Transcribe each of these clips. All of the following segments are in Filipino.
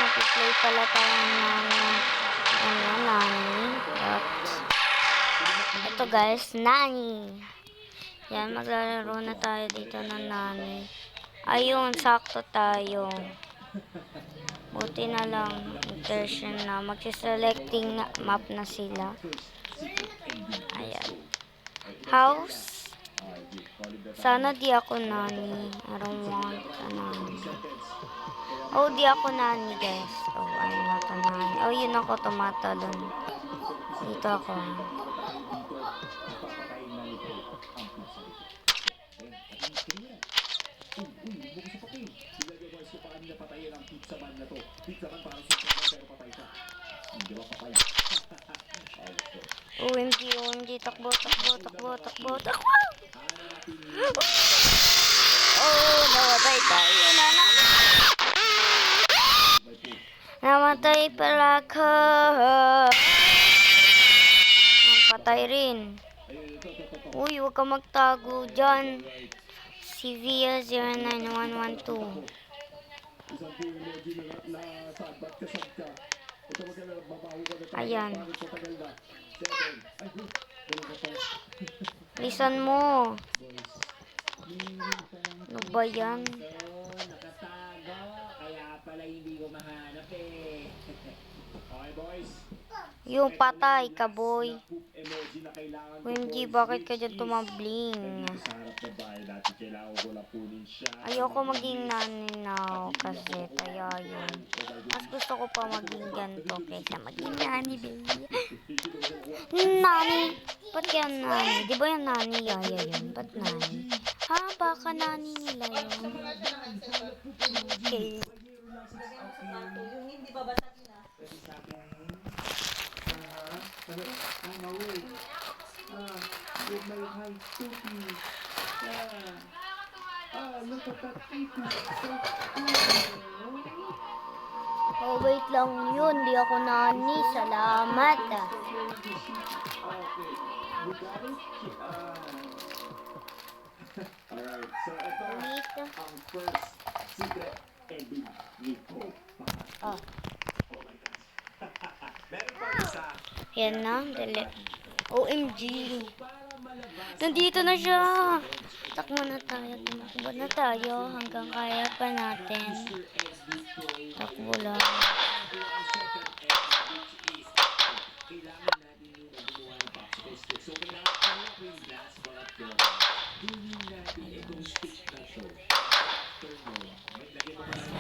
Mag-play pala tayo ng Nani. Ito guys, Nani. Yan, maglalaro na tayo dito ng Nani. Ayun, sakto tayo. Buti na lang, version na. Magsiselecting map na sila. Ayan. House. Sana di ako Nani. I don't want a Nani. Oh, di ako Nani, guys. Oh, I'm not a Nani. Oh, yun ako tumatalon. Dito ako. OMG, OMG, takbo, takbo, takbo, takbo, takbo! Oh, namatay tayo na naman! Namatay pala ka! Patay rin. Uy, huwag ka magtago dyan. Si Via 09112. Ayan. Lisan mo. Ano ba yan? Nakatago. Kaya pala hindi ko mahanap eh. Okay boys. Yung patay ka, boy. OMG, bakit ka dyan tumabling? Ayoko maging Nani now kasi tayo yun. Mas gusto ko pa maging ganito kaysa maging Nani, baby. Nani? Ba't kaya Nani? Di ba yung Nani Yaya yun? Ba't Nani? Ha? Baka Nani nila yun. Okay. Yung hindi babasa na. With my high cookie. Look at that cookie. Oh, wait lang yun. Di ako Nani. Salamat. Okay, we got it? Alright, so ito ang first secret ending ni Hope. Oh. Oh my God. Meron pa isa. Yan na. Dali. OMG. Nandito na siya. Takbo na tayo. Tumakbo na tayo hanggang kaya pa natin. Takbo lang. Kailangan natin yung gumawa ng popsicle stick. So, kailangan ko yung glass balat ko. Gawin natin itong stick na to. Turn mo. May lagay mo pa sa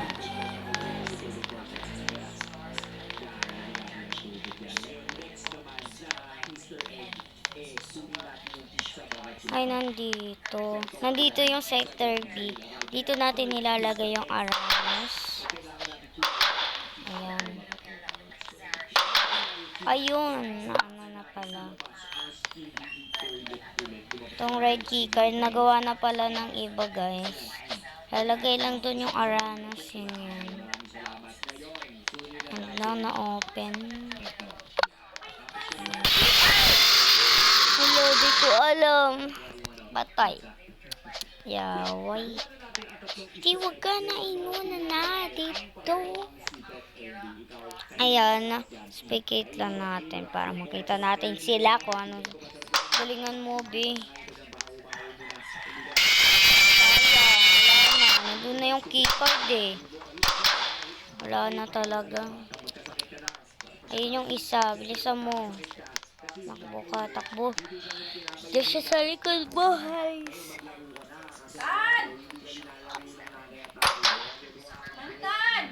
Ay, nandito. Nandito yung sector B. Dito natin nilalagay yung Aramis. Ayan. Ayun. Ano na pala. Itong red keycard, nagawa na pala ng iba, guys. Lalagay lang dun yung Aramis. Yun yun. Ano lang na-open. Hello, di ko alam. Patay. Yaway. Di, wag ka na inuna na dito. Ayan. Spectate lang natin para makita natin sila kung ano. Galingan mo, be. Wala na. Nandun na yung keycard eh. Wala na talaga. Ayun yung isa. Bilisan mo. Takbo ka, takbo. Diyan siya sa likod, boys. Tan! Mantan!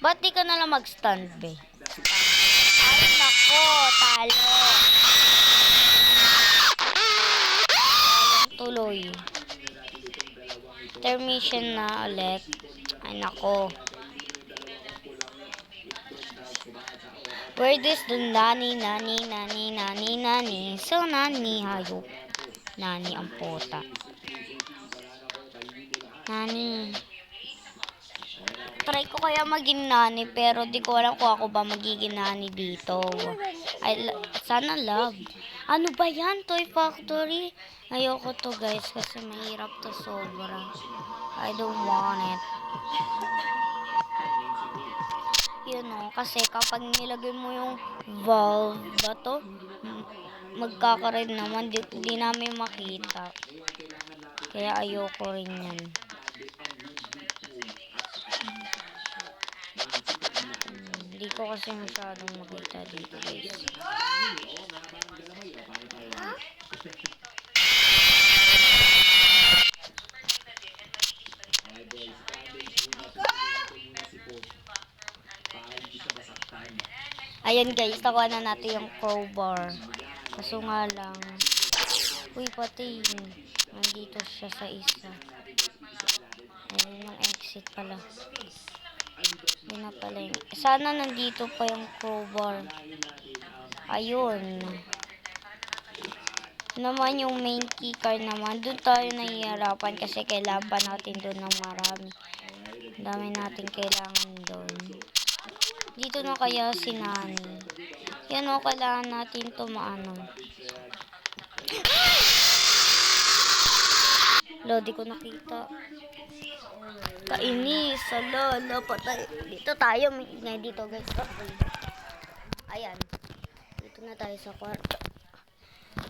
Ba't di ka nalang mag-stand, be? Ay, nako, talo. Tuloy. Intermission na ulit. Ay, nako. Where is the Nani, Nani, Nani, Nani, Nani? So, Nani, hayop. Nani ang puta. Nani. Try ko kaya maging Nani, pero di ko alam kung ako ba magiging Nani dito. Ay, sana love. Ano ba yan? Toy Factory? Ayoko to guys kasi mahirap to sobra. I don't want it. Yun o, kasi kapag nilagay mo yung valve ba to, magkakaroon naman, di namin makita. Kaya ayoko rin yan. Hindi ko kasi masyadong makita dito guys. Ayun guys, nakuha na natin yung crowbar. Kaso nga lang, uy pati nandito siya sa isa. Ayun yung exit pala. Yun na pala yun. Sana nandito pa yung crowbar. Ayun. Naman yung main keycard naman. Doon tayo nahihirapan kasi kailangan pa natin doon ng marami. Dami natin kailangan doon. Dito na kaya si Nani. Yan o, kailangan natin ito maano. Lo, di ko nakita. Kainis. Lolo, patay. Dito tayo. May ingay dito guys. Ayan. Dito na tayo sa kwarto.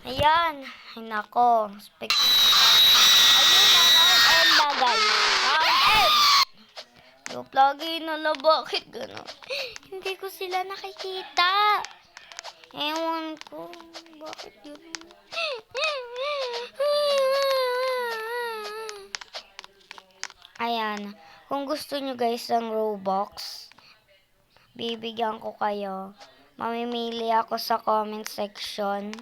Ayan. Ay nako. Ayun na round end na guys. Round end. Yung lagi na la. Bakit gano'n? Hindi ko sila nakikita. Ewan ko. Bakit yun? Ayan. Kung gusto nyo guys ng Robux, bibigyan ko kayo. Mamimili ako sa comment section.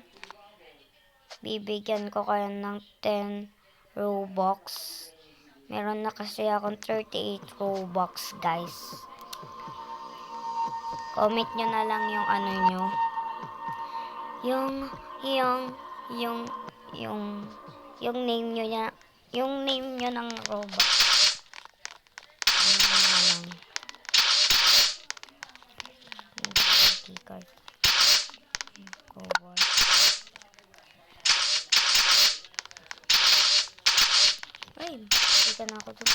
Bibigyan ko kayo ng 10 Robux. Meron na kasi akong 38 Robux guys. Comment nyo na lang yung ano nyo. Yung name nyo niya. Yung name nyo ng Robux. Ano na lang. Keycard. Cover. Ay, kita na ako dun.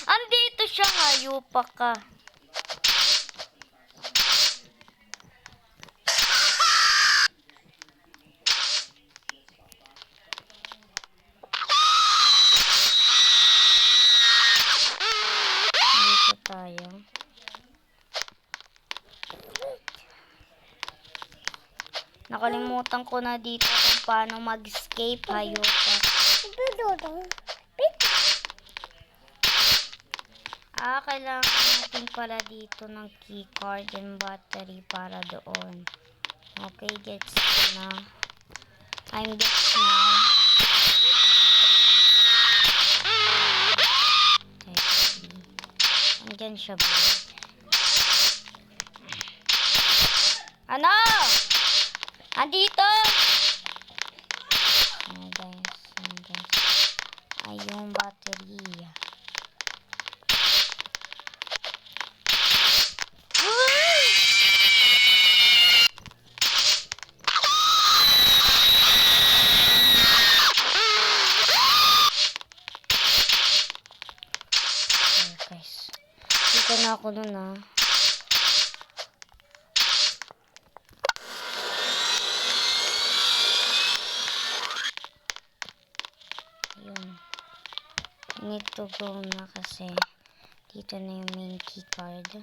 Andito siya, hayupa ka. Dito tayo. Nakalimutan ko na dito kung paano mag-escape, hayupa. Kailangan natin pala dito ng keycard and battery para doon. Okay, gets na. I'm gets now. Andyan siya ba? Ano? Andito! Ayan guys. Ay, yung battery. Guys, dito na ako nun Ayun. Need to go na kasi dito na yung main keycard.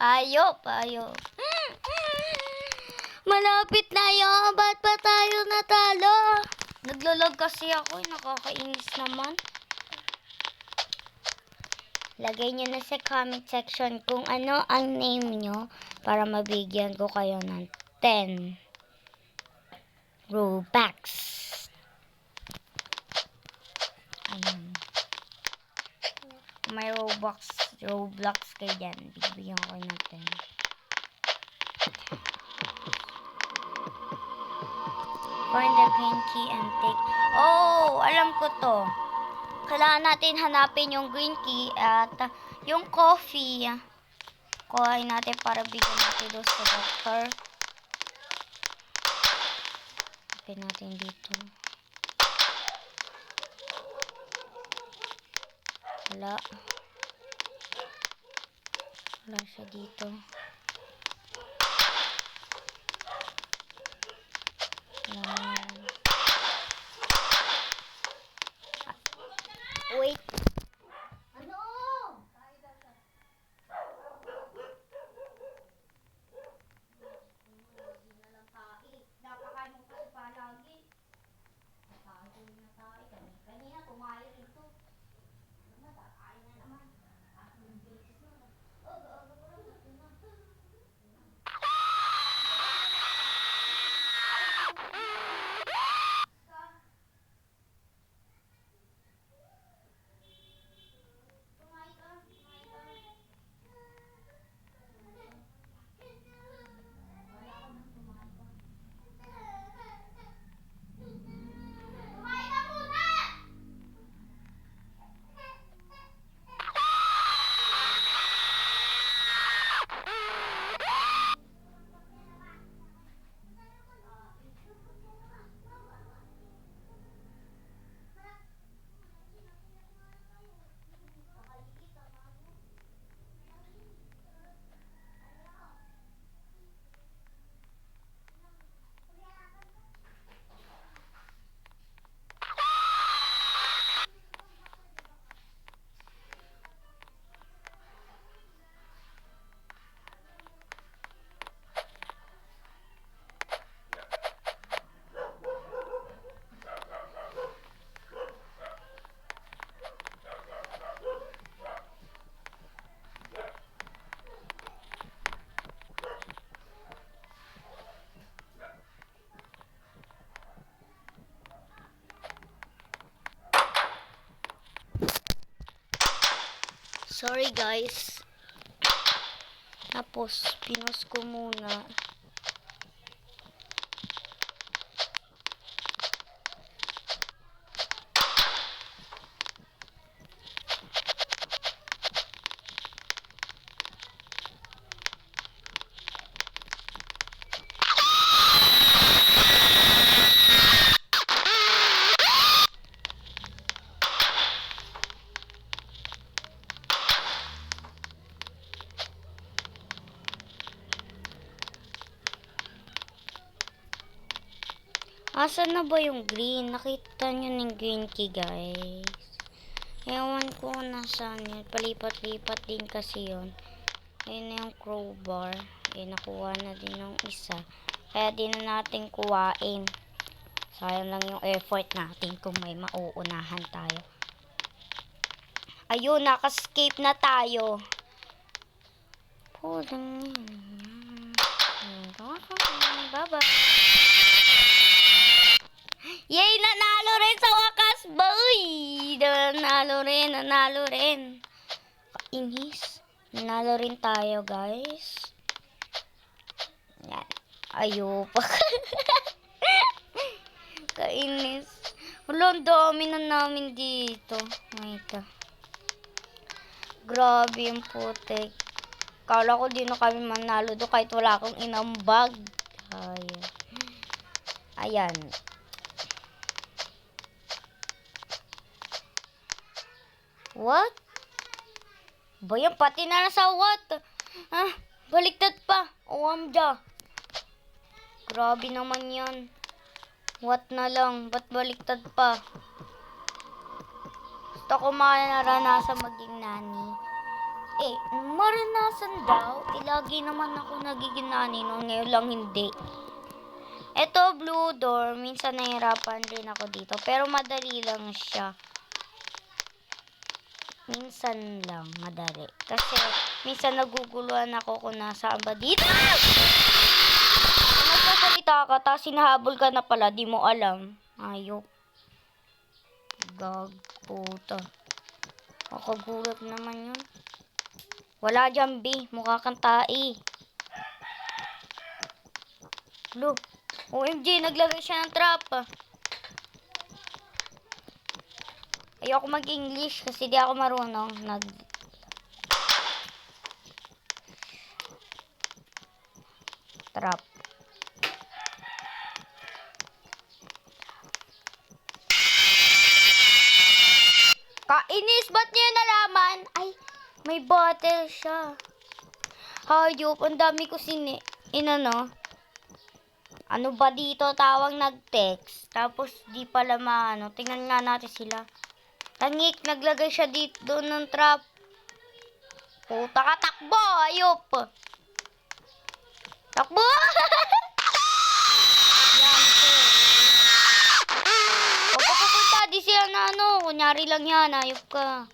Payo. Malapit na yun. Ba't pa tayo natalo? Naglalog kasi ako. Nakakainis naman. Lagay nyo na sa comment section kung ano ang name nyo para mabigyan ko kayo ng 10 Robux. Ayan. May Roblox kayo dyan. Bibigyan ko kayo ng 10. Find the green key and take... Oh! Alam ko to. Kailangan natin hanapin yung green key at yung coffee. Kuhain natin para bigyan natin doon sa doctor. Open natin dito. Wala. Wala siya dito. Wala. Wait. Ano? Napakain mo kasi palagi. Nakakain na tayo. Kanina kumain ito. Nakakain na naman. Sorry guys. Tapos, pinos ko muna. Asan na ba yung green? Nakita nyo ng green key, guys. Ewan ko nasaan yun. Palipat-lipat din kasi yun. Ayun na yung crowbar. Nakuha na din yung isa. Kaya din na natin kuwain. Sayang lang yung effort natin kung may mauunahan tayo. Ayun, nakascape na tayo. Bye-bye. Yay! Nanalo rin sa wakas, boy! Nanalo rin. Kainis. Nanalo rin tayo, guys. Yan. Ayupa. Kainis. Wala, ang dami na namin dito. Wait. Grabe yung putik. Kala ko di na kami manalo do kahit wala akong inambag. Ayan. What? Bayan, pati na sa what? Baliktad pa. Omja. Grabe naman yan. What na lang. Ba't baliktad pa? Gusto ko maranasan maging nani. Eh, maranasan daw. Lagi naman ako nagiging nani noon. Ngayon lang hindi. Eto, blue door. Minsan nahihirapan rin ako dito. Pero madali lang siya. Minsan lang, madali. Kasi, minsan naguguluhan ako kung nasaan ba dito. Kung nagsasalita ka, tapos hinahabol ka na pala, di mo alam. Ayok. Gag, puta. Makagulat naman yun. Wala dyan, B. Mukha kang tai. Lo, OMG, naglagay siya ng trap. Ayoko mag-English kasi di ako marunong. Trap. Kainis, ba't niya nalaman? Ay, may bottle siya. Hayop, ang dami ko inano. Ano ba dito tawag nag-text? Tapos di pala maano. Tingnan nga natin sila. Tangik, naglagay siya dito doon ng trap. Puta ka, takbo! Ayop! Takbo! Yan po. Huwag ka pupunta. Di siya na ano. Kunyari lang yan. Ayop ka.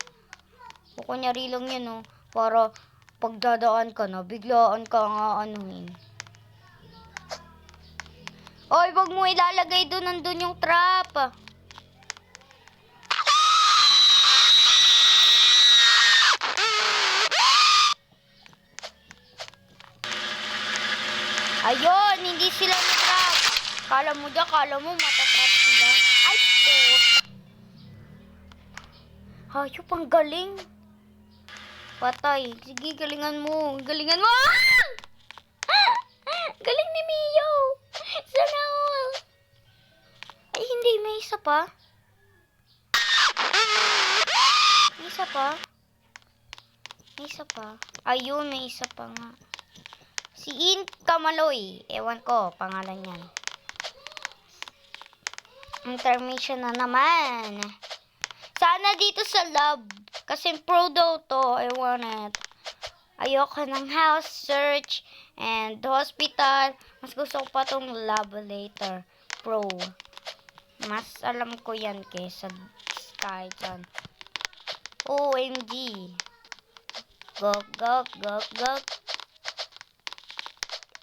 O kunyari lang yan, oh. Para pagdadaan ka na, biglaan ka nga anuhin. Oy, wag mo ilalagay doon, nandun yung trap. Ayun, hindi sila na-trap. Kala mo dyan, kala mo matatrap sila. Ay, pot. Hayop, ang galing. Patay. Sige, galingan mo. Galingan mo! Galing ni Mio. Sana all. Ay, hindi. May isa pa. May isa pa. May isa pa. Ayun, may isa pa nga. Si In Kamaloy. Ewan ko, pangalan yan. Intermission na naman. Sana dito sa lab. Kasi pro daw to. I want it. Ayoko ng house search and hospital. Mas gusto ko pa tong lab later. Pro. Mas alam ko yan kesa kahit yan. OMG. Gok, gok, gok, gok.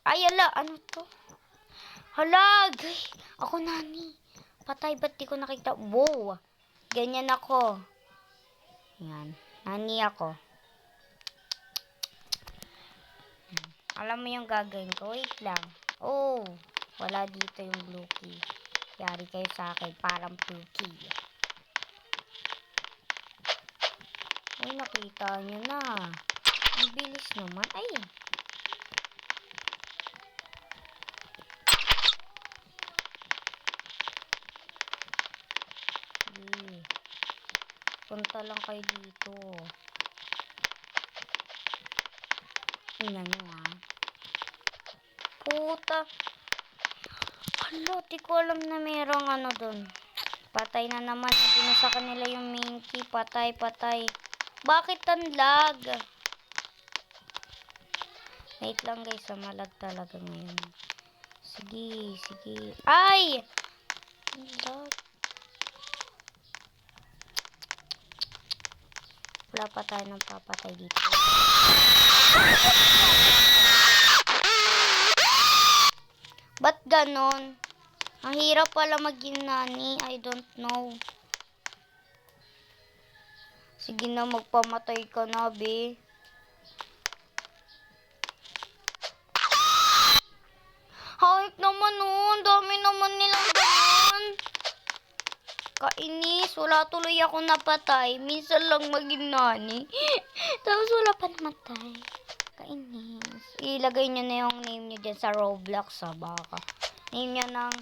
Ay, ala. Ano to? Halag. Ako nani. Patay, ba't di ko nakita? Wow. Ganyan ako. Yan. Nani ako. Alam mo yung gagawin ko. Wait lang. Oh. Wala dito yung blue key. Yari kayo sa akin. Parang blue key. Uy, nakita nyo na. Ang bilis naman. Ay. Punta lang kayo dito. Tingnan nyo, ha. Puta. Hala, di ko alam na merong ano dun. Patay na naman. Hindi na sa kanila yung main key. Patay, patay. Bakit ang lag? Wait lang guys. Malag talaga ngayon. Sige, sige. Ay! Lag. Wala pa tayo ng papatay dito. Ba't ganon? Ang hirap pala maging nani. I don't know. Sige na, magpamatay ka na, be. Hayop naman nun. Dami naman nilang ganon. Kainis. Wala tuloy ako napatay. Minsan lang maging nani. Tapos wala pa namatay. Kainis. Ilagay nyo na yung name nyo dyan sa Roblox, ha, baka. Name nyo ng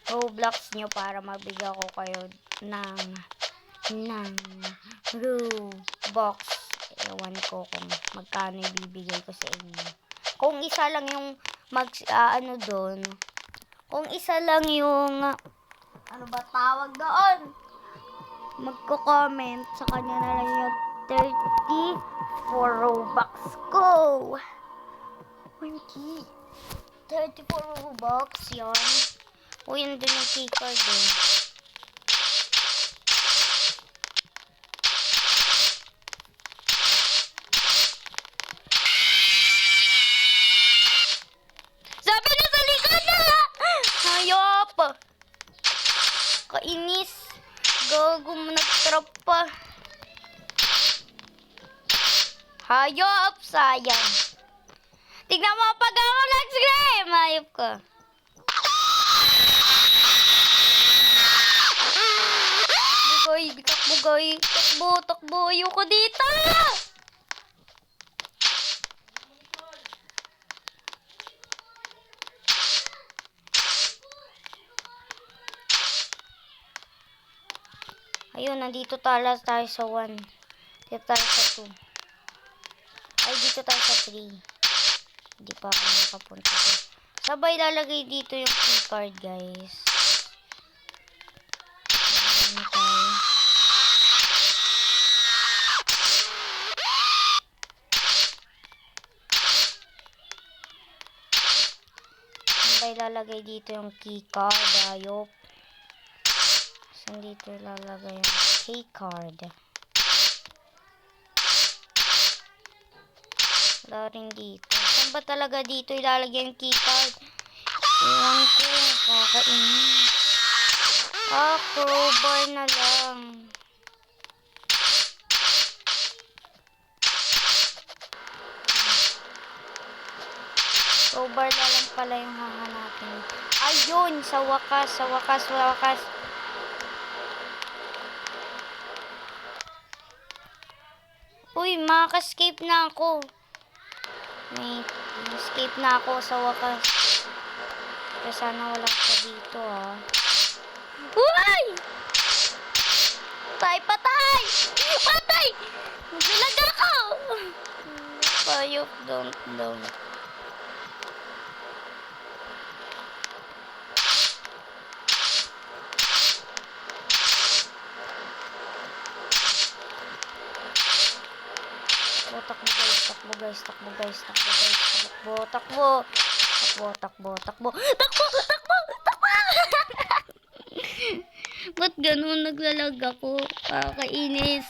Roblox nyo para mabigyan ko kayo ng Roblox. Ewan ko kung magkano ibibigay ko sa inyo. Kung isa lang yung ano doon. Kung isa lang yung ano ba tawag doon? Magko-comment sa kanya na lang yung 30 34 Robux. Go! 20. 34 Robux. Yan. O, yun dun yung keycard eh. Sabi na sa likod na! Hayop! Kainis. Gago mo nag-trap pa. Hayop! Sayang. Tignan mo pag ako nag-scream! Hayop ka. Bugay, takbugay. Takbo, takbo. Ayoko dito! Ayun, nandito tayo sa 1. Dito tayo sa 2. Ay, dito tayo sa 3. Hindi pa ako nakapunta dito. Sabay lalagay dito yung keycard, guys. Ano tayo? Sabay lalagay dito yung keycard, ayop. Saan dito ilalagay yung keycard? Wala rin dito. Saan ba talaga dito ilalagay yung keycard? Iwan ko. Kakainis. Crowbar na lang. Crowbar na lang pala yung hahanapin. Ayun! Sa wakas, sa wakas, sa wakas. Uy, maka-escape na ako. May escape na ako sa wakas. Kaya sana wala ka dito, ah. Uy! Patay, patay! Patay! Bilag ako! Payok, don't. Takbo guys, takbo guys, takbo guys, takbo guys, takbo, takbo, takbo, takbo, takbo, takbo, takbo, takbo. Ba't ganun naglalag ako? Kakainis.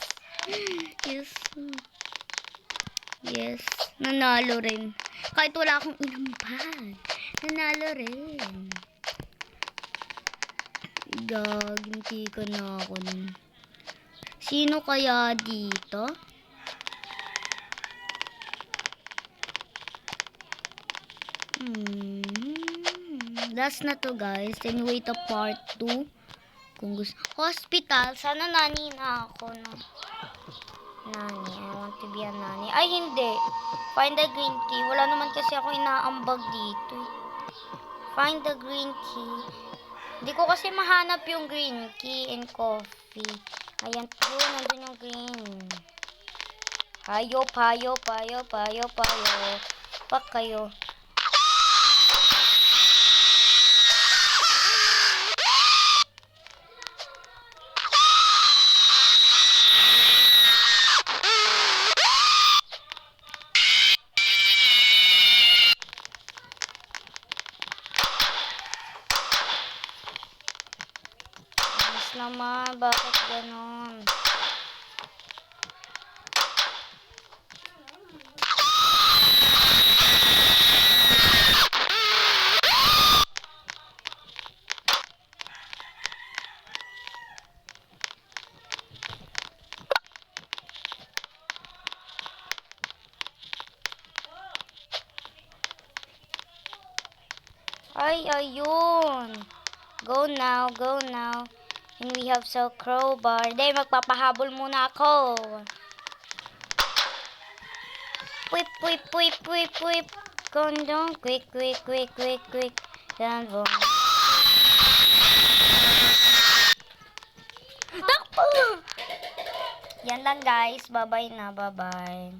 Yes, nanalo rin. Kahit wala akong inampag, nanalo rin. Gaginti ka na ako nun. Sino kaya dito? Last na to, guys. Then wait a part 2. Kung gusto. Hospital. Sana nani na ako, no? Nani. I want to be a nani. Ay, hindi. Find the green key. Wala naman kasi ako inaambag dito. Find the green key. Hindi ko kasi mahanap yung green key and coffee. Ayan po. Nandun yung green. Hayop, hayop, hayop, hayop, hayop. Pak kayo. Naman, bakit ganon? Ay, ayun. Go now, go now. And we have so crowbar. Day, magpapahabol muna ako. Whip, whip, whip, whip, whip. Condom, quick, quick, quick, quick, quick. Down, boom. Takbo! Yan lang, guys. Bye-bye na, bye-bye.